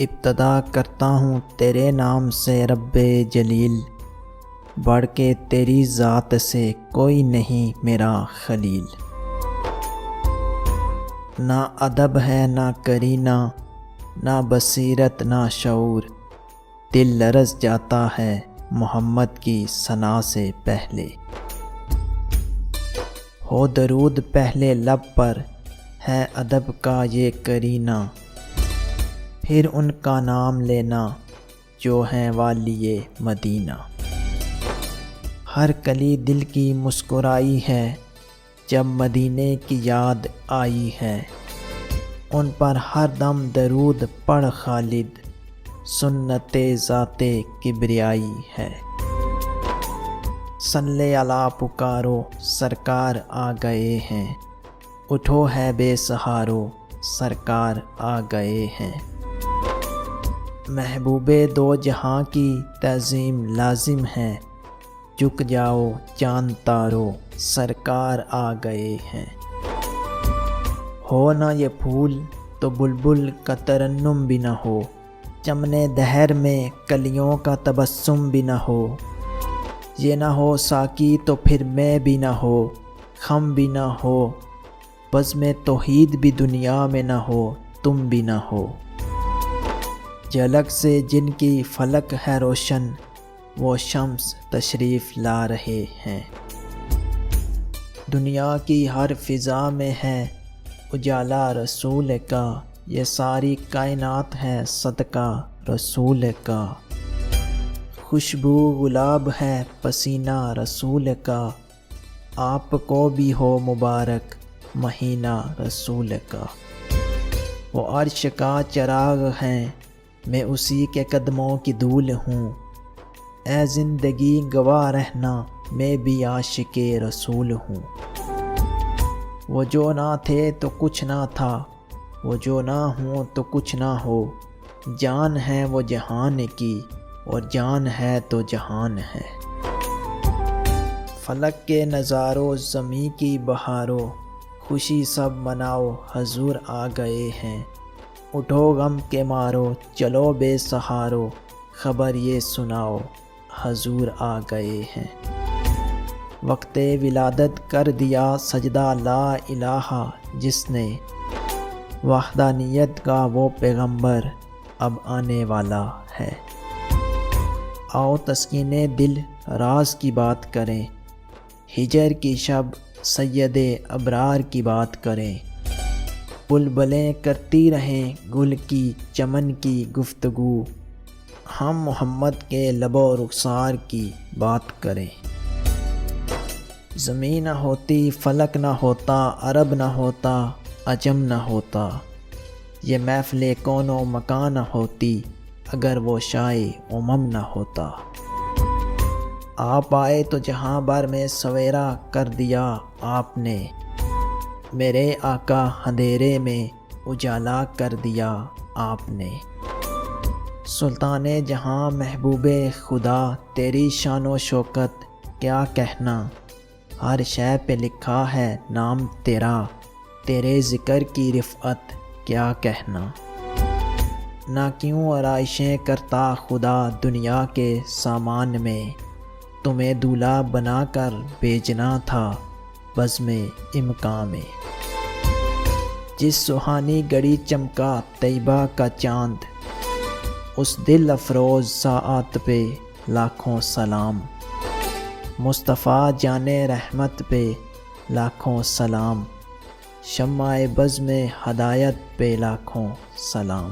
ابتدا کرتا ہوں تیرے نام سے رب جلیل، بڑھ کے تیری ذات سے کوئی نہیں میرا خلیل۔ نہ ادب ہے نہ کرینہ، نہ بصیرت نہ شعور، دل لرز جاتا ہے محمد کی ثنا سے پہلے۔ ہو درود پہلے لب پر ہے ادب کا یہ کرینہ، پھر ان کا نام لینا جو ہیں والی مدینہ۔ ہر کلی دل کی مسکرائی ہے جب مدینے کی یاد آئی ہے، ان پر ہر دم درود پڑھ خالد، سنت ذات کبریائی ہے۔ صلی علی پکارو سرکار آ گئے ہیں، اٹھو ہے بے سہارو سرکار آ گئے ہیں۔ محبوب دو جہاں کی تعظیم لازم ہے، جھک جاؤ چاند تارو سرکار آ گئے ہیں۔ ہو نہ یہ پھول تو بلبل کا ترنم بھی نہ ہو، چمن دہر میں کلیوں کا تبسم بھی نہ ہو۔ یہ نہ ہو ساقی تو پھر میں بھی نہ ہو، خم بھی نہ ہو، بزم توحید بھی دنیا میں نہ ہو، تم بھی نہ ہو۔ جھلک سے جن کی فلک ہے روشن، وہ شمس تشریف لا رہے ہیں۔ دنیا کی ہر فضا میں ہے اجالا رسول کا، یہ ساری کائنات ہے صدقہ رسول کا۔ خوشبو گلاب ہے پسینہ رسول کا، آپ کو بھی ہو مبارک مہینہ رسول کا۔ وہ عرش کا چراغ ہیں، میں اسی کے قدموں کی دھول ہوں، اے زندگی گواہ رہنا میں بھی عاشق رسول ہوں۔ وہ جو نہ تھے تو کچھ نہ تھا، وہ جو نہ ہوں تو کچھ نہ ہو، جان ہے وہ جہان کی اور جان ہے تو جہان ہے۔ فلک کے نظاروں زمیں کی بہاروں، خوشی سب مناؤ حضور آ گئے ہیں۔ اٹھو غم کے مارو چلو بے سہارو، خبر یہ سناؤ حضور آ گئے ہیں۔ وقت ولادت کر دیا سجدہ لا الہ جس نے، وحدانیت کا وہ پیغمبر اب آنے والا ہے۔ آؤ تسکین دل راز کی بات کریں، ہجر کی شب سید ابرار کی بات کریں۔ بلبلیں کرتی رہیں گل کی چمن کی گفتگو، ہم محمد کے لب و رخسار کی بات کریں۔ زمین نہ ہوتی فلک نہ ہوتا، عرب نہ ہوتا عجم نہ ہوتا، یہ محفل کون و مکان نہ ہوتی اگر وہ شائع امم نہ ہوتا۔ آپ آئے تو جہاں بھر میں سویرا کر دیا آپ نے، میرے آقا اندھیرے میں اجالا کر دیا آپ نے۔ سلطان جہاں محبوب خدا تیری شان و شوکت کیا کہنا، ہر شے پہ لکھا ہے نام تیرا، تیرے ذکر کی رفعت کیا کہنا۔ نہ کیوں آرائشیں کرتا خدا دنیا کے سامان میں، تمہیں دولہا بنا کر بھیجنا تھا بزم امکان میں۔ جس سہانی گھڑی چمکا طیبہ کا چاند، اس دل افروز ساعت پہ لاکھوں سلام۔ مصطفیٰ جان رحمت پہ لاکھوں سلام، شمع بزم ہدایت پہ لاکھوں سلام۔